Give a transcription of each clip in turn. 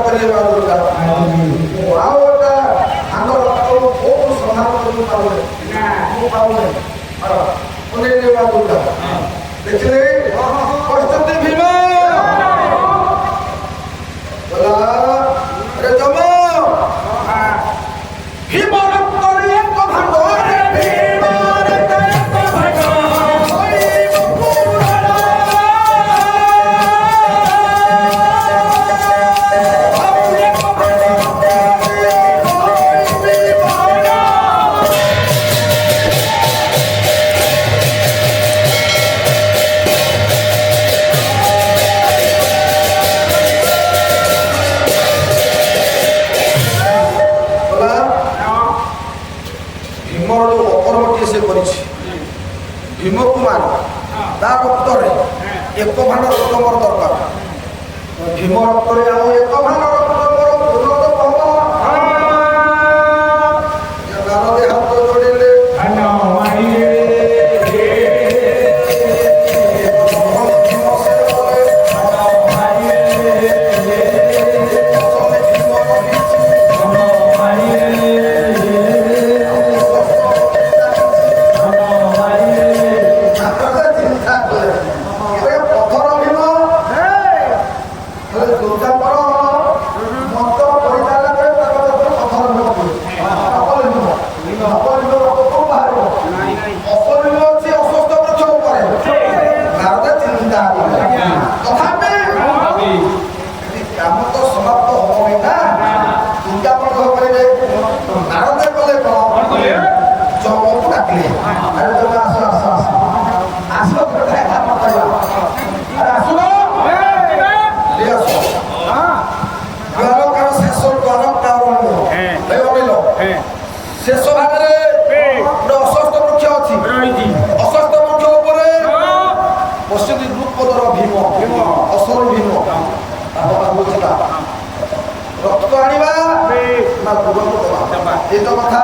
କରିବେ ମା ଦୁର୍ଗା। ଆଉ ଗୋଟେ ତାଙ୍କର ବହୁତ ସନ୍ଧାନ କରି ପାରୁନି, ମୁଁ ପାଉନି, ଅନେକ ମା ଦୁର୍ଗା ଦେଖିଲେ ପଶୁପତି ଭୀମ भीम कुमार ता रक्तरे एक भाण रक्त मोर दरकार भीम रक्तरे आम एक भाण रक्त मोर उन्नत गानदे हाथ जोड़े शेष भाग में अशस्त्र वृक्ष अच्छी अशस्त्र वृक्ष उपरे बसती द्रुपदर भीम असर भीम रक्त आनिबा ना दुर्गत दबा ये तो कथा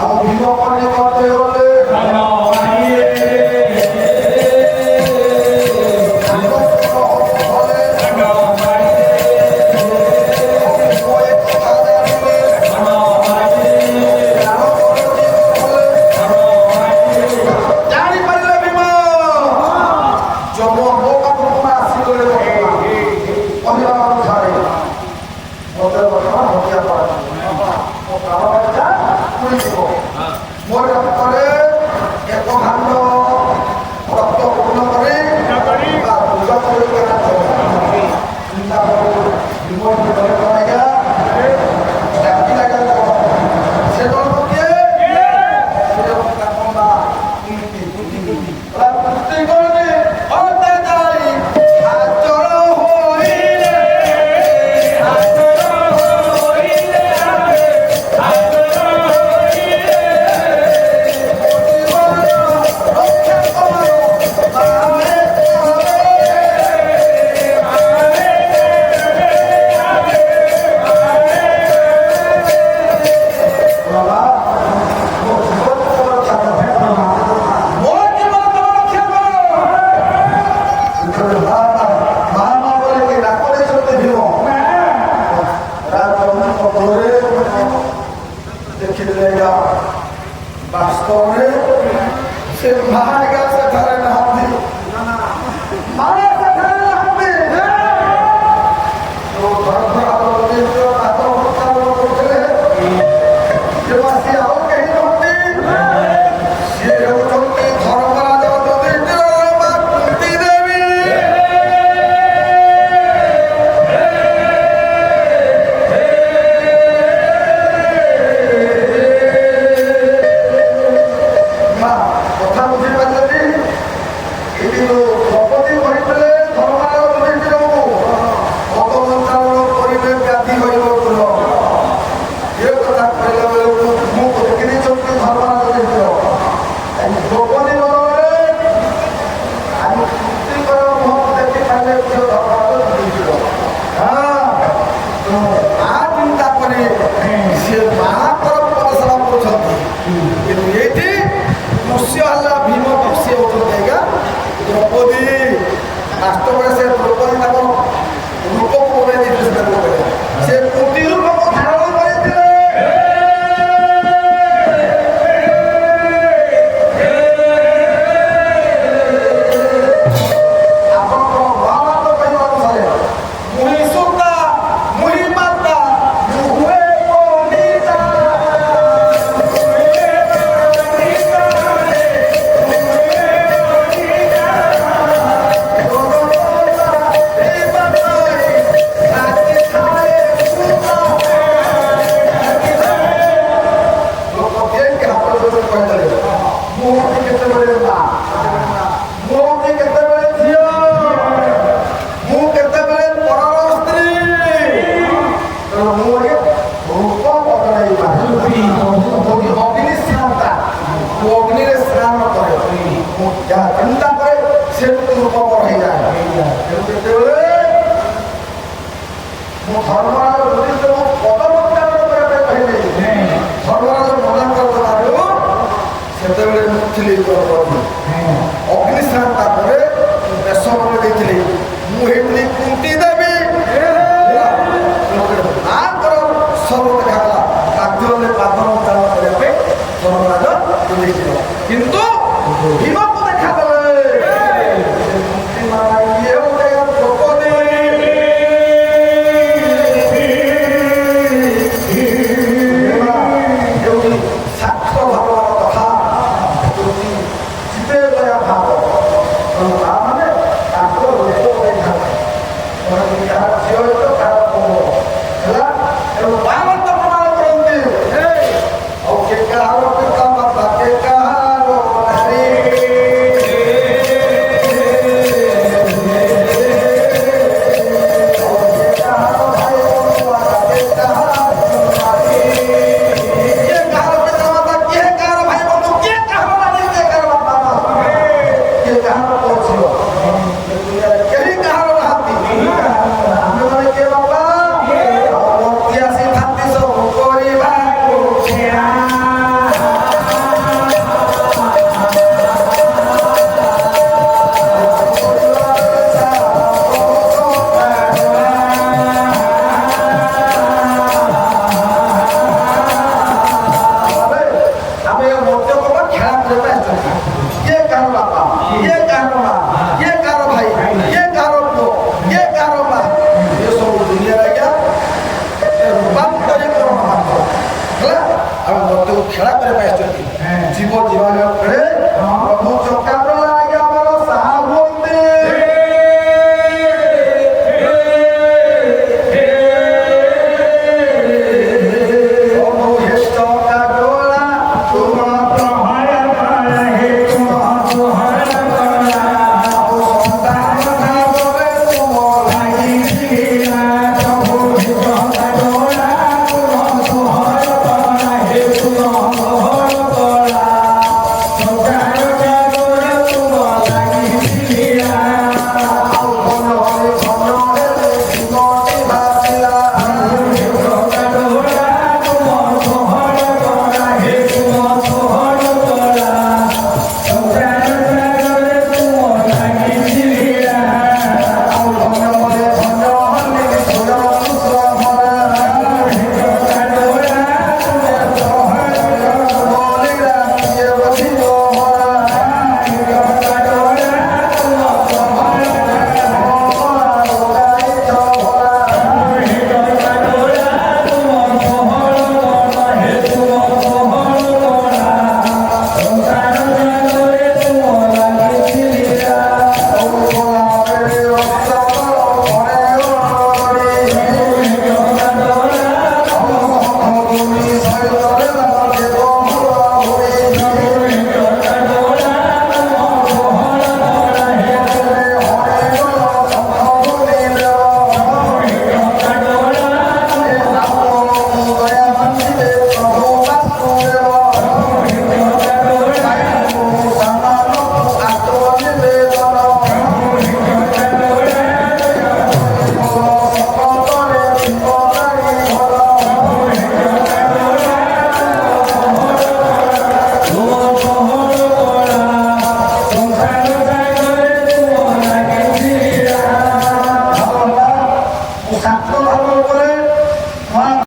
हम भीम पढ़ने करते होले ମୁଁ ଧର୍ମରାଜ ଯୁଧିଷ୍ଠିରଙ୍କୁ ପଦମର୍ଯାଦା କରିବା ପାଇଁ କହିଲି। ଧର୍ମରାଜ ମନା କରିଦେବାରୁ ସେତେବେଳେ ମୁଁ ଥିଲି ଅଗ୍ନିସ୍ନାନ ତାପରେ ବେଶ ବଦଳେଇ ଦେଇଥିଲି। ମୁଁ ହେଇଥିଲି କୁନ୍ତି ଦେବୀ। ମାଙ୍କର ସ୍ୱର ଦେଖାଗଲା, କାଦୁଅରେ ପାଦ ଉଚ୍ଚାରଣ କରିବା ପାଇଁ ଧର୍ମରାଜ ଯୁଧିଷ୍ଠିର। କିନ୍ତୁ ଭୀମକୁ ଦେଖାଦେଲେ ଇଏ ଗୋଟେ ଦ୍ରୌପଦୀ ହେଉଛି ଶାକ୍ତ ଭାବର କଥା, ହେଉଛି ଜୀବେ ଦୟା ଭାବ। ତାମାନେ ତାଙ୍କର ଲୋକ ଯାହାର ଝିଅ ହେଇଥିବ